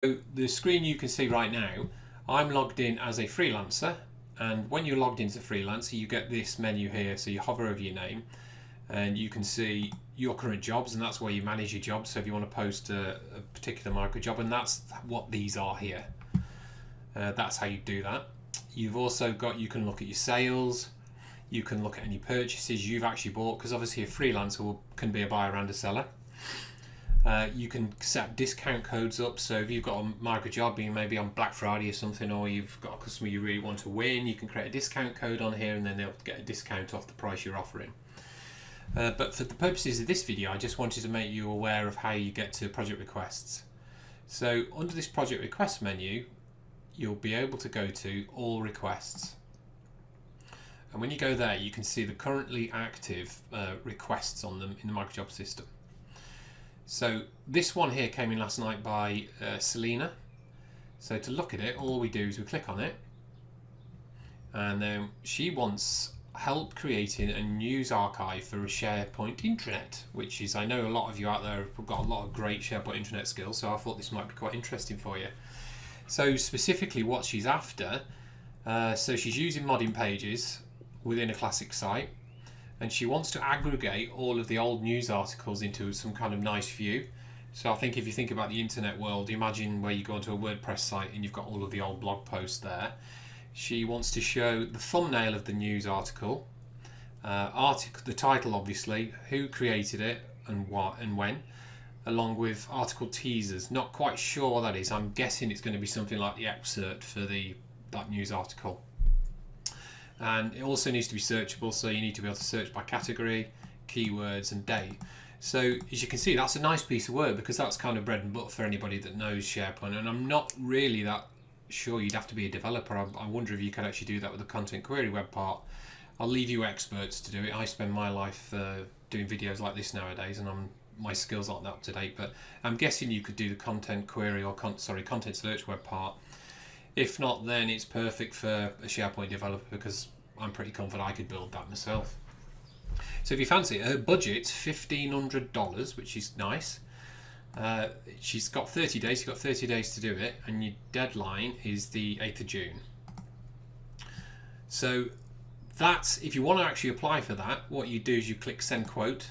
So the screen you can see right now, I'm logged in as a freelancer, and when you're logged in as a freelancer you get this menu here. So you hover over your name and you can see your current jobs, and that's where you manage your jobs. So if you want to post a particular micro job, and that's what these are here, that's how you do that. You've also got, you can look at your sales, you can look at any purchases you've actually bought, because obviously a freelancer can be a buyer and a seller. You can set discount codes up, so if you've got a micro job being maybe on Black Friday or something, or you've got a customer you really want to win, you can create a discount code on here and then they'll get a discount off the price you're offering. But for the purposes of this video, I just wanted to make you aware of how you get to project requests. So under this project request menu, you'll be able to go to all requests. And when you go there, you can see the currently active requests on them in the MicroJobs system. So this one here came in last night by Selena. So to look at it, all we do is we click on it, and then she wants help creating a news archive for a SharePoint intranet, which is, I know a lot of you out there have got a lot of great SharePoint intranet skills, so I thought this might be quite interesting for you. So specifically what she's after, so she's using modding pages within a classic site, and she wants to aggregate all of the old news articles into some kind of nice view. So I think if you think about the internet world, imagine where you go onto a WordPress site and you've got all of the old blog posts there. She wants to show the thumbnail of the news article, the title obviously, who created it and what and when, along with article teasers. Not quite sure what that is. I'm guessing it's going to be something like the excerpt for that news article. And it also needs to be searchable, so you need to be able to search by category, keywords and date. So as you can see, that's a nice piece of work, because that's kind of bread and butter for anybody that knows SharePoint, and I'm not really that sure you'd have to be a developer. I wonder if you could actually do that with the content query web part. I'll leave you experts to do it. I spend my life doing videos like this nowadays, and my skills aren't that up to date, but I'm guessing you could do the content query or content search web part. If not, then it's perfect for a SharePoint developer, because I'm pretty confident I could build that myself. So if you fancy it, her budget's $1,500, which is nice. She's got 30 days, you've got 30 days to do it, and your deadline is the 8th of June. So that's, if you want to actually apply for that, what you do is you click send quote,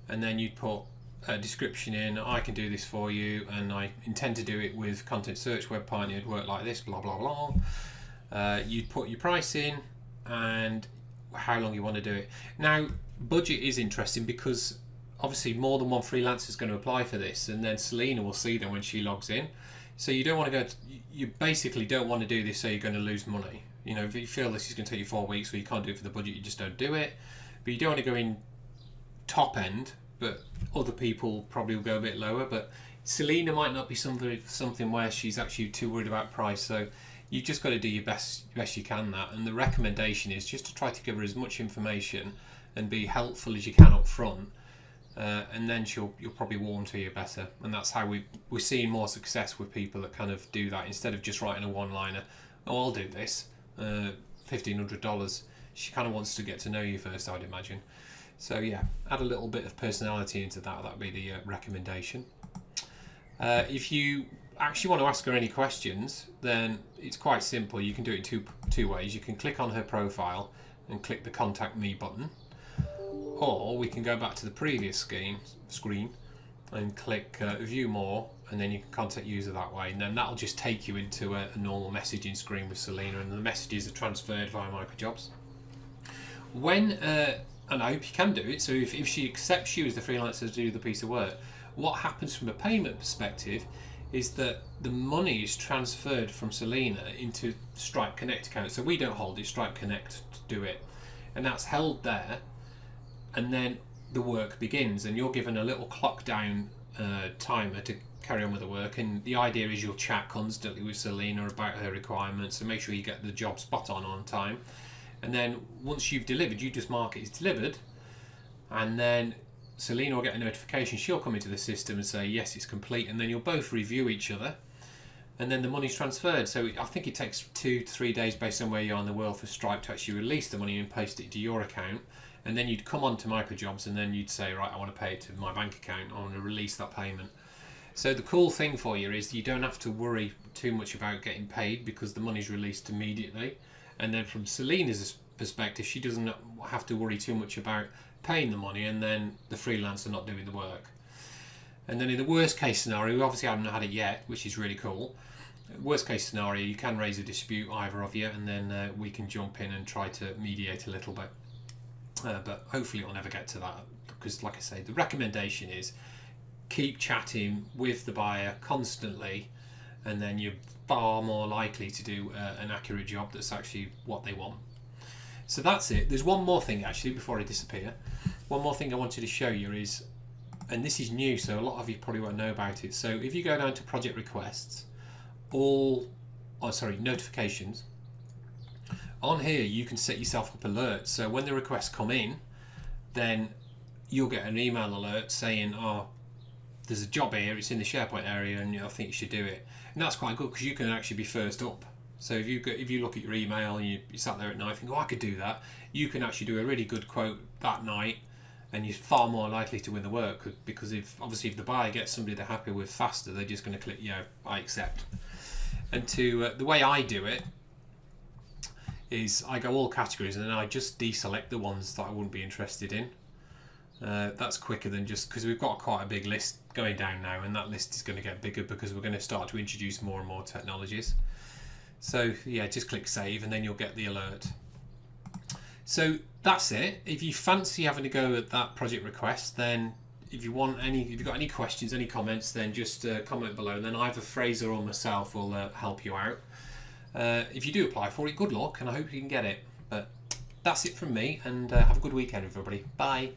and then you put a description in, I can do this for you, and I intend to do it with content search web part, and it'd work like this, blah blah blah. You'd put your price in and how long you want to do it. Now budget is interesting, because obviously more than one freelancer is going to apply for this, and then Selena will see them when she logs in. So you don't want to you basically don't want to do this so you're going to lose money. You know, if you feel this is going to take you 4 weeks, or you can't do it for the budget, you just don't do it. But you don't want to go in top end, but other people probably will go a bit lower. But Selena might not be something where she's actually too worried about price, so you've just got to do your best you can that. And the recommendation is just to try to give her as much information and be helpful as you can up front, and then you'll probably warm to you better. And that's how we're seeing more success with people that kind of do that, instead of just writing a one-liner. Oh, I'll do this, $1,500. She kind of wants to get to know you first, I would imagine. So yeah, add a little bit of personality into that. That'd be the recommendation. If you actually want to ask her any questions, then it's quite simple. You can do it two ways. You can click on her profile and click the contact me button, or we can go back to the previous screen and click view more, and then you can contact user that way, and then that'll just take you into a normal messaging screen with Selena, and the messages are transferred via MicroJobs. And I hope you can do it. So if she accepts you as the freelancer to do the piece of work, what happens from a payment perspective is that the money is transferred from Selena into Stripe Connect account. So we don't hold it, Stripe Connect do it, and that's held there, and then the work begins, and you're given a little clock down timer to carry on with the work. And the idea is you'll chat constantly with Selena about her requirements and make sure you get the job spot on time. And then once you've delivered, you just mark it as delivered, and then Selena will get a notification. She'll come into the system and say yes, it's complete, and then you'll both review each other, and then the money's transferred. So I think it takes 2 to 3 days based on where you are in the world for Stripe to actually release the money and paste it to your account. And then you'd come on to MicroJobs, and then you'd say, right, I want to pay it to my bank account, I want to release that payment. So the cool thing for you is you don't have to worry too much about getting paid because the money's released immediately. And then from Selena's perspective, she doesn't have to worry too much about paying the money and then the freelancer not doing the work. And then in the worst case scenario, we obviously haven't had it yet, which is really cool. Worst case scenario, you can raise a dispute, either of you, and then we can jump in and try to mediate a little bit. But hopefully it'll never get to that, because like I say, the recommendation is keep chatting with the buyer constantly, and then you're far more likely to do an accurate job that's actually what they want. So that's it. There's one more thing actually before I disappear. One more thing I wanted to show you is, and this is new, so a lot of you probably won't know about it. So if you go down to project requests, notifications, on here you can set yourself up alerts. So when the requests come in, then you'll get an email alert saying, oh, there's a job here, it's in the SharePoint area, and I think you should do it. And that's quite good because you can actually be first up. So if you look at your email and you sat there at night and think, oh, I could do that, you can actually do a really good quote that night, and you're far more likely to win the work, because if the buyer gets somebody they're happy with faster, they're just going to click, yeah, I accept. And the way I do it is I go all categories and then I just deselect the ones that I wouldn't be interested in. That's quicker than just, because we've got quite a big list going down now, and that list is going to get bigger because we're going to start to introduce more and more technologies. So yeah, just click save and then you'll get the alert. So that's it. If you fancy having a go at that project request, then if you've got any questions, any comments, then just comment below, and then either Fraser or myself will help you out. If you do apply for it, good luck, and I hope you can get it. But that's it from me, and have a good weekend, everybody. Bye.